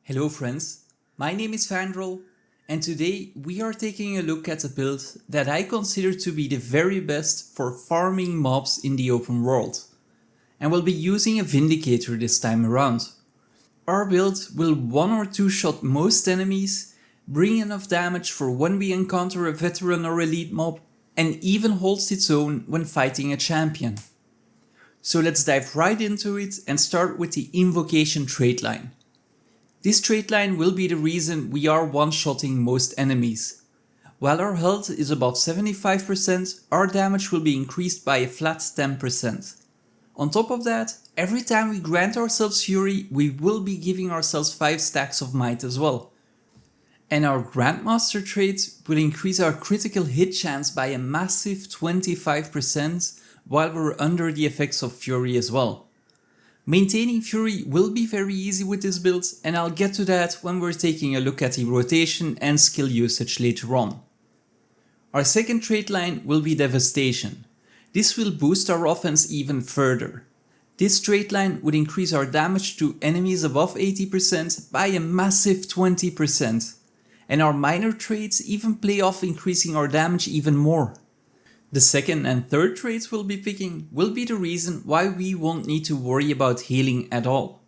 Hello friends, my name is Vandrel and today we are taking a look at a build that I consider to be the very best for farming mobs in the open world. And we'll be using a Vindicator this time around. Our build will 1 or 2 shot most enemies, bring enough damage for when we encounter a veteran or elite mob, and even holds its own when fighting a champion. So let's dive right into it and start with the invocation trait line. This trait line will be the reason we are one-shotting most enemies. While our health is about 75%, our damage will be increased by a flat 10%. On top of that, every time we grant ourselves Fury, we will be giving ourselves 5 stacks of Might as well. And our Grandmaster trait will increase our critical hit chance by a massive 25% while we're under the effects of Fury as well. Maintaining Fury will be very easy with this build, and I'll get to that when we're taking a look at the rotation and skill usage later on. Our second trait line will be Devastation. This will boost our offense even further. This trait line would increase our damage to enemies above 80% by a massive 20%. And our minor traits even play off increasing our damage even more. The second and third traits we'll be picking will be the reason why we won't need to worry about healing at all.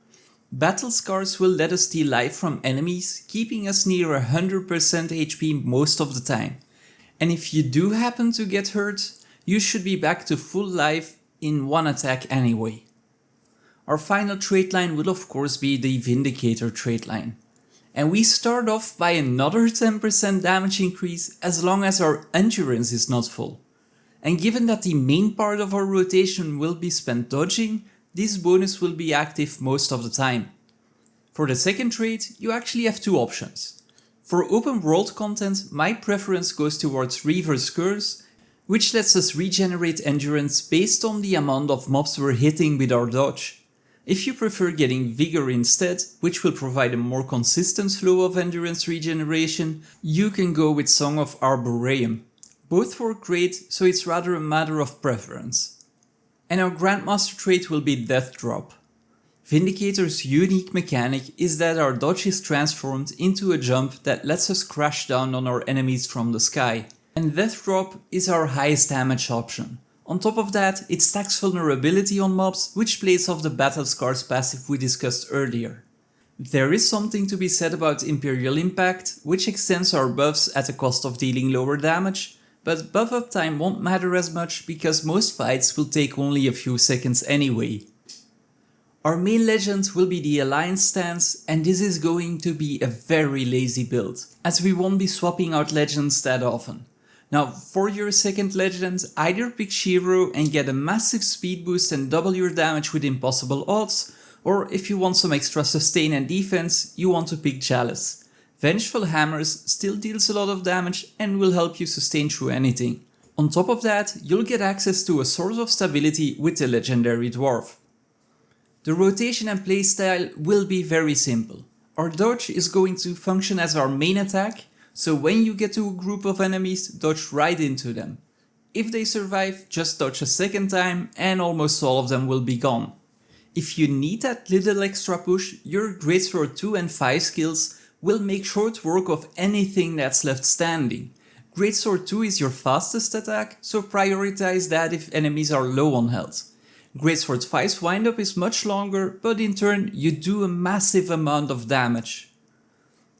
Battle Scars will let us steal life from enemies, keeping us near 100% HP most of the time. And if you do happen to get hurt, you should be back to full life in one attack anyway. Our final trait line will of course be the Vindicator trait line. And we start off by another 10% damage increase as long as our endurance is not full. And given that the main part of our rotation will be spent dodging, this bonus will be active most of the time. For the second trait, you actually have two options. For open world content, my preference goes towards Reaver's Curse, which lets us regenerate endurance based on the amount of mobs we're hitting with our dodge. If you prefer getting Vigor instead, which will provide a more consistent flow of endurance regeneration, you can go with Song of Arboreum. Both work great, so it's rather a matter of preference. And our Grandmaster trait will be Death Drop. Vindicator's unique mechanic is that our dodge is transformed into a jump that lets us crash down on our enemies from the sky. And Death Drop is our highest damage option. On top of that, it stacks vulnerability on mobs, which plays off the Battle Scars passive we discussed earlier. There is something to be said about Imperial Impact, which extends our buffs at the cost of dealing lower damage, but buff up time won't matter as much because most fights will take only a few seconds anyway. Our main legend will be the Alliance stance, and this is going to be a very lazy build, as we won't be swapping out legends that often. Now for your second legend, either pick Shiro and get a massive speed boost and double your damage with impossible odds, or if you want some extra sustain and defense, you want to pick Chalice. Vengeful Hammers still deals a lot of damage and will help you sustain through anything. On top of that, you'll get access to a source of stability with the legendary Dwarf. The rotation and playstyle will be very simple. Our dodge is going to function as our main attack, so when you get to a group of enemies, dodge right into them. If they survive, just dodge a second time and almost all of them will be gone. If you need that little extra push, your Greatsword 2 and 5 skills will make short work of anything that's left standing. Greatsword 2 is your fastest attack, so prioritize that if enemies are low on health. Greatsword 5's windup is much longer, but in turn you do a massive amount of damage.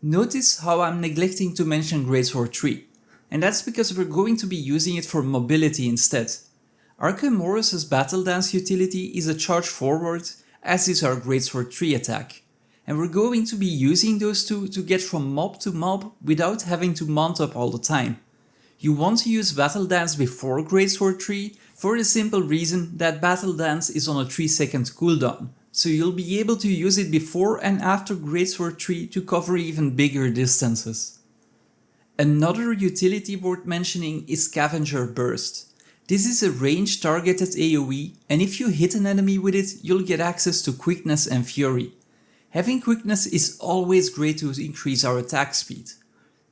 Notice how I'm neglecting to mention Greatsword 3, and that's because we're going to be using it for mobility instead. Archemorus' Battle Dance utility is a charge forward, as is our Greatsword 3 attack. And we're going to be using those two to get from mob to mob without having to mount up all the time. You want to use Battle Dance before Greatsword 3 for the simple reason that Battle Dance is on a 3-second cooldown, so you'll be able to use it before and after Greatsword 3 to cover even bigger distances. Another utility worth mentioning is Scavenger Burst. This is a range targeted AoE, and if you hit an enemy with it, you'll get access to Quickness and Fury. Having Quickness is always great to increase our attack speed.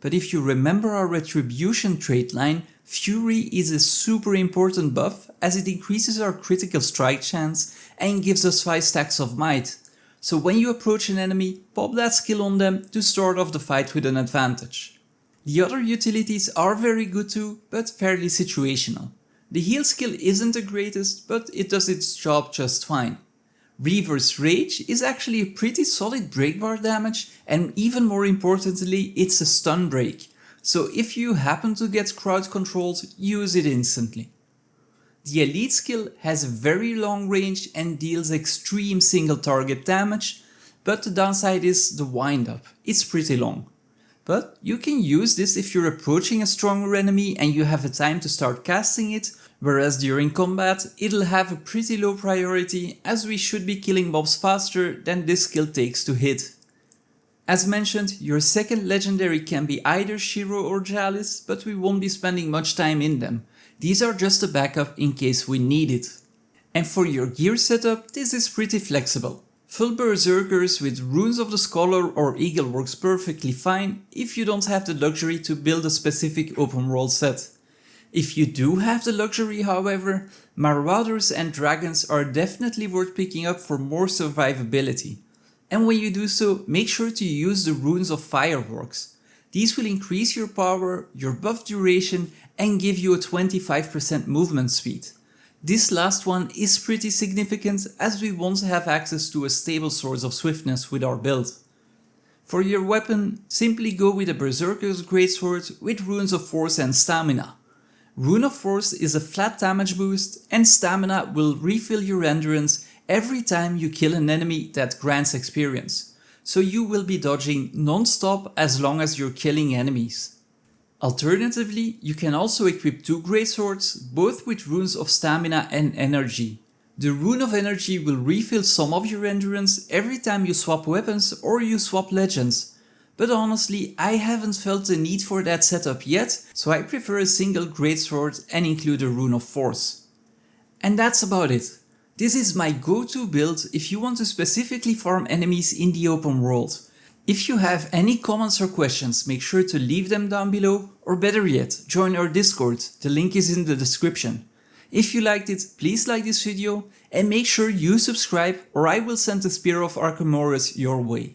But if you remember our Retribution trait line, Fury is a super important buff as it increases our critical strike chance and gives us 5 stacks of might. So when you approach an enemy, pop that skill on them to start off the fight with an advantage. The other utilities are very good too, but fairly situational. The heal skill isn't the greatest, but it does its job just fine. Reverse Rage is actually a pretty solid break bar damage, and even more importantly, it's a stun break. So if you happen to get crowd controlled, use it instantly. The Elite skill has a very long range and deals extreme single target damage, but the downside is the wind up. It's pretty long. But you can use this if you're approaching a stronger enemy and you have a time to start casting it, whereas during combat it'll have a pretty low priority as we should be killing mobs faster than this skill takes to hit. As mentioned, your second legendary can be either Shiro or Jalis, but we won't be spending much time in them. These are just a backup in case we need it. And for your gear setup, this is pretty flexible. Full Berserkers with Runes of the Scholar or Eagle works perfectly fine if you don't have the luxury to build a specific open world set. If you do have the luxury, however, Marauders and Dragons are definitely worth picking up for more survivability. And when you do so, make sure to use the Runes of Fireworks. These will increase your power, your buff duration, and give you a 25% movement speed. This last one is pretty significant as we won't have access to a stable source of swiftness with our build. For your weapon, simply go with a Berserker's Greatsword with Runes of Force and Stamina. Rune of Force is a flat damage boost, and Stamina will refill your endurance every time you kill an enemy that grants experience, so you will be dodging non-stop as long as you're killing enemies. Alternatively, you can also equip two Greatswords, both with Runes of Stamina and Energy. The Rune of Energy will refill some of your endurance every time you swap weapons or you swap legends. But honestly, I haven't felt the need for that setup yet, so I prefer a single Greatsword and include a Rune of Force. And that's about it. This is my go-to build if you want to specifically farm enemies in the open world. If you have any comments or questions, make sure to leave them down below, or better yet, join our Discord, the link is in the description. If you liked it, please like this video and make sure you subscribe or I will send a Spear of Archimedes your way.